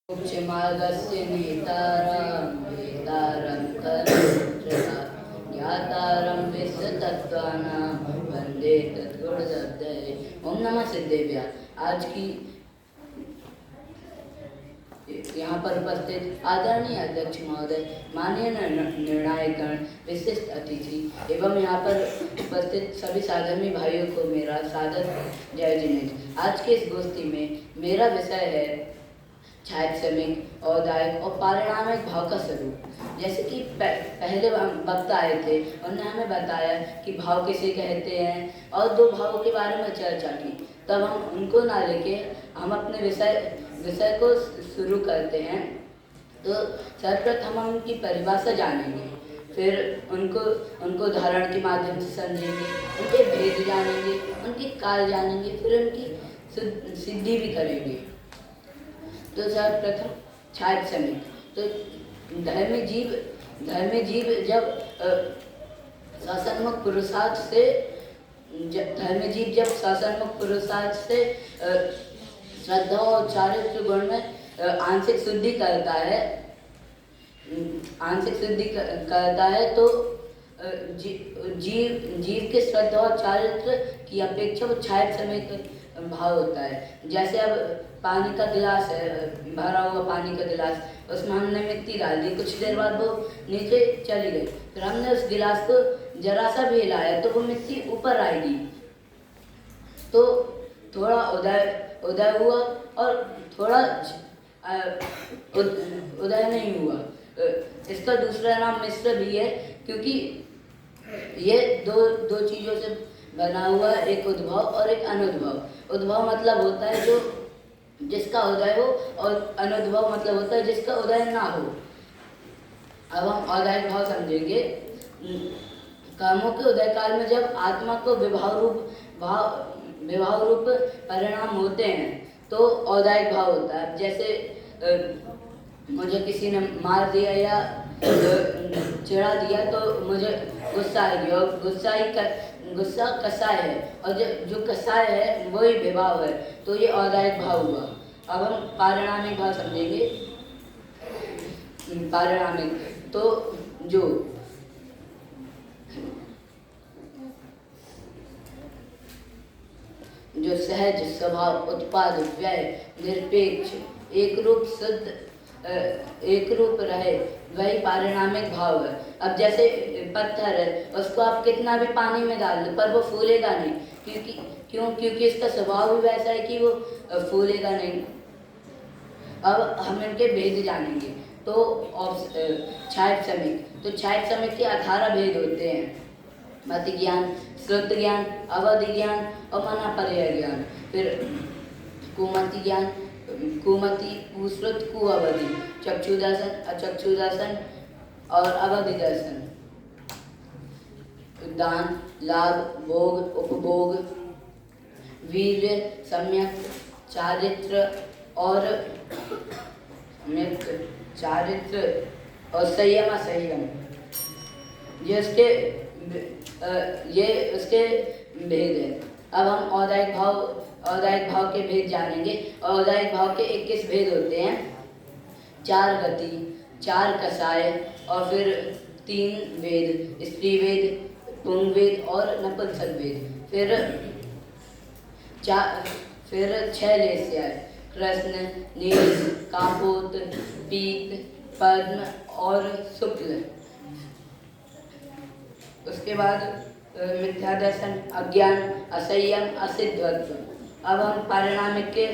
मोक्षमार्गस्य नेतारं वेतारं तनुज्ञा ज्ञातारं विश्वतत्त्वानां वन्दे तद्गुरुदत्तये। ओम नमः सिद्धेभ्य। आज की यहाँ पर उपस्थित आदरणीय अध्यक्ष महोदय, माननीय निर्णायकगण, विशिष्ट अतिथि एवं यहाँ पर उपस्थित सभी साधर्मी भाइयों को मेरा सादर जय जिनेन्द्र। आज के इस गोष्ठी में मेरा विषय है छायाश्रमिक, औदायिक और पारिणामिक भाव का स्वरूप। जैसे कि पहले वक्ता आए थे, उन्होंने हमें बताया कि भाव किसे कहते हैं और दो भावों के बारे में चर्चा की। तब हम उनको ना लेके हम अपने विषय को शुरू करते हैं। तो सर्वप्रथम हम उनकी परिभाषा जानेंगे, फिर उनको उदाहरण के माध्यम से समझेंगे, उनके भेद जानेंगे, उनकी काल जानेंगे, फिर उनकी सिद्धि भी करेंगे। तो सर्वप्रथम छायाश्रमिक। तो धर्मी जीव जब शासनमुख पुरुषार्थ से श्रद्धा और चारित्र गुण में आंशिक शुद्धि करता है तो जीव के श्रद्धा और चारित्र की अपेक्षा वो छायाश्रमिक भाव होता है। जैसे अब पानी का गिलास है, भरा हुआ पानी का गिलास, उसमें हमने मिट्टी डाल दी, कुछ देर बाद वो नीचे चली गई, फिर हमने उस गिलास को जरा सा भी हिलाया तो वो मिट्टी ऊपर आएगी। तो थोड़ा उदय हुआ और थोड़ा उदय नहीं हुआ। इसका दूसरा नाम मिश्र भी है, क्योंकि ये दो चीज़ों से बना हुआ है, एक उद्भव और एक अनुद्भव। उद्भव मतलब होता है जो जिसका उदय हो, और अनुद्भव मतलब होता है जिसका उदय ना हो। अब हम औदायिक भाव समझेंगे। कामों के उदय काल में जब आत्मा को विभाव रूप परिणाम होते हैं तो औदायिक भाव होता है। जैसे मुझे किसी ने मार दिया या चिढ़ा दिया तो मुझे गुस्सा आएगी, और गुस्सा कसाय है, और जो कसाय है वही विभाव है, तो ये औदायिक भाव हुआ। अब हम पारिणामिक भाव समझेंगे। पारिणामिक तो जो सहज स्वभाव, उत्पाद, व्यय, निरपेक्ष, एक रूप रहे, वही पारिणामिक भाव है। अब जैसे पत्थर है, उसको आप कितना भी पानी में डाल दो पर वो फूलेगा नहीं, क्योंकि इसका स्वभाव भी वैसा है कि वो फूलेगा नहीं। अब हम इनके भेद जानेंगे। तो छायाश्रमिक, तो छायाश्रमिक के 18 भेद होते हैं। मति ज्ञान, श्रुत ज्ञान, अवधि ज्ञान और मनापर्य ज्ञान। फिर कुमति ज्ञान, कुमति, कुश्रुत, कुअवधि, चक्षु दर्शन, अचक्षु दर्शन और अवधि दर्शन। दान, लाभ, भोग, उपभोग, वीर्य, सम्यक, चारित्र और संयम, असंयम। ये उसके भेद है। अब हम औदायिक भाव के भेद जानेंगे। औदायिक भाव के 21 भेद होते हैं। 4 गति, 4 कसाय और फिर 3 वेद, स्त्री वेद, पुंग वेद और नपुंसक वेद। फिर 6 लेस्याय, कृष्ण, नील, कापोत, पीत, पद्म और शुक्ल। उसके बाद मिथ्या दर्शन, अज्ञान, असंयम, असिद्धत्व। अब हम पारिणामिक के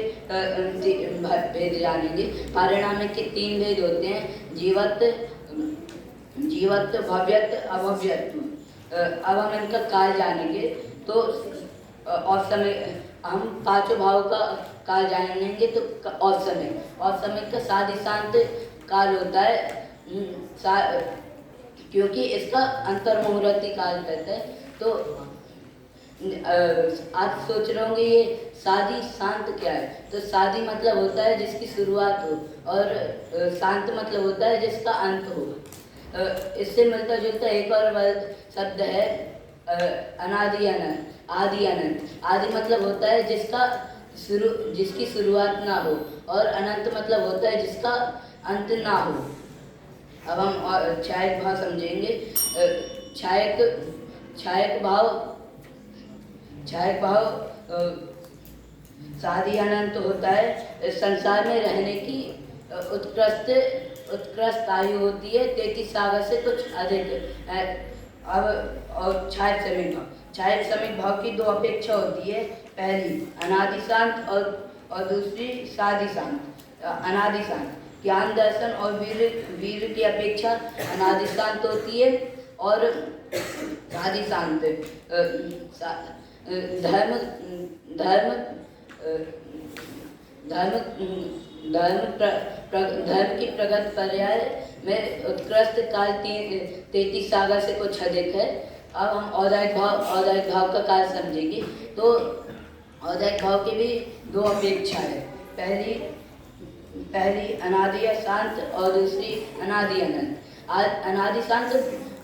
भेद जानेंगे। पारिणामिक के 3 भेद होते हैं, जीवत्व, भव्यत्व, अभव्यत्व। अब हम इनका काल जानेंगे। तो और समय हम 5 भाव का काल जानेंगे। तो और समय का साधिशांत काल होता है, क्योंकि इसका अंतर्मुहूर्ती काल कहते हैं। तो आप सोच रहे होंगे ये शादी शांत क्या है। तो शादी मतलब होता है जिसकी शुरुआत हो, और शांत मतलब होता है जिसका अंत हो। इससे मिलता जुलता एक और शब्द है अनादि अनंत, आदि अनंत। आदि मतलब होता है जिसकी शुरुआत ना हो, और अनंत मतलब होता है जिसका अंत ना हो। अब हम छायक भाव समझेंगे। छायक भाव साधी अनंत होता है। संसार में रहने की उत्कृष्ट आयु होती है 33 साल से कुछ अधिक। अब और छायक समीक भाव की दो अपेक्षा होती है। पहली अनादि शांत और दूसरी साधी शांत। अनादि शांत ज्ञान दर्शन और वीर की अपेक्षा अनादि शांत होती है और साधी शांत धर्म की प्रगत पर्याय में उत्कृष्ट काल 33 सागर से कुछ अधिक है। अब हम औदायिक भाव का काल समझेंगे। तो औदायिक भाव की भी दो अपेक्षा है। पहली अनादि शांत और दूसरी अनादि अनंत। अनादि शांत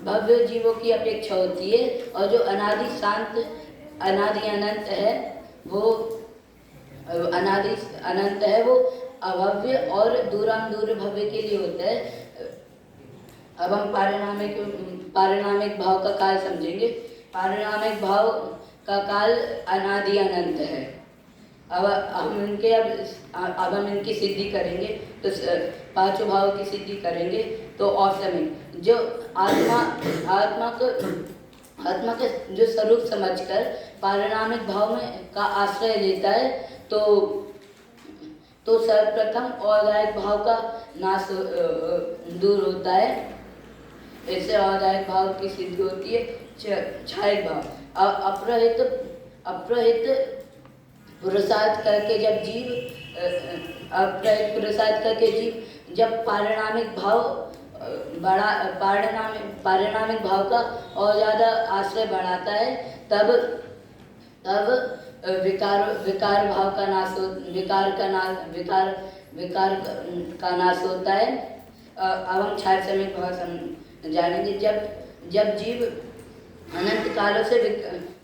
भव्य जीवों की अपेक्षा होती है और जो अनादि शांत अनादि अनंत है वो अनादि अनंत है वो अभव्य और दूर भव्य के लिए होता है। अब हम पारिणामिक भाव का काल समझेंगे। पारिणामिक भाव का काल अनादि अनंत है। अब हम इनकी सिद्धि करेंगे तो पांचों भाव की सिद्धि करेंगे तो औसमिक जो आत्मा का जो स्वरूप समझकर पारिणामिक भाव में का आश्रय लेता है तो सर्वप्रथम औदायिक भाव का नाश दूर होता है। इससे औदायिक भाव की सिद्धि होती है। छायक भाव अप्रहित पुरुषार्थ करके जब पारिणामिक भाव का और ज़्यादा आश्रय बढ़ाता है तब विकार भाव का नाश का नाश होता है। अब हम छायक समीक भाव जानेंगे। जब जीव अनंत कालों से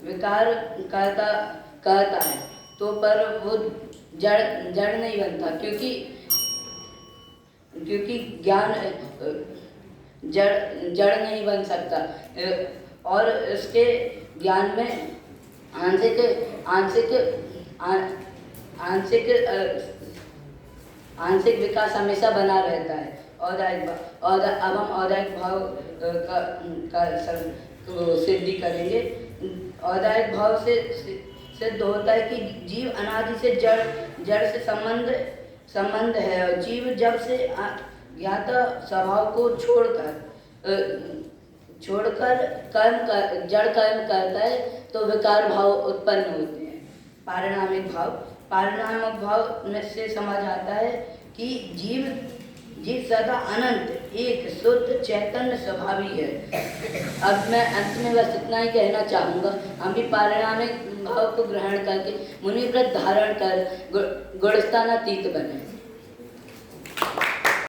विकार करता है तो पर वो जड़ नहीं बनता क्योंकि ज्ञान जड़ नहीं बन सकता और इसके ज्ञान में आंशिक विकास हमेशा बना रहता है। अब हम औदायिक भाव का सिद्धि करेंगे। औदायिक भाव से सिद्ध होता है कि जीव अनादि से जड़ से संबंध है और जीव जब से ज्ञाता स्वभाव को छोड़कर जड़ कर्म करता है तो विकार भाव उत्पन्न होते हैं। पारिणामिक भाव में से समझ आता है कि जीव सदा अनंत एक शुद्ध चैतन्य स्वभावी है। अब मैं अंत में बस इतना ही कहना चाहूँगा। हम भी पारिणामिक भाव को ग्रहण करके मुनि व्रत धारण कर गुणस्थानातीत बने।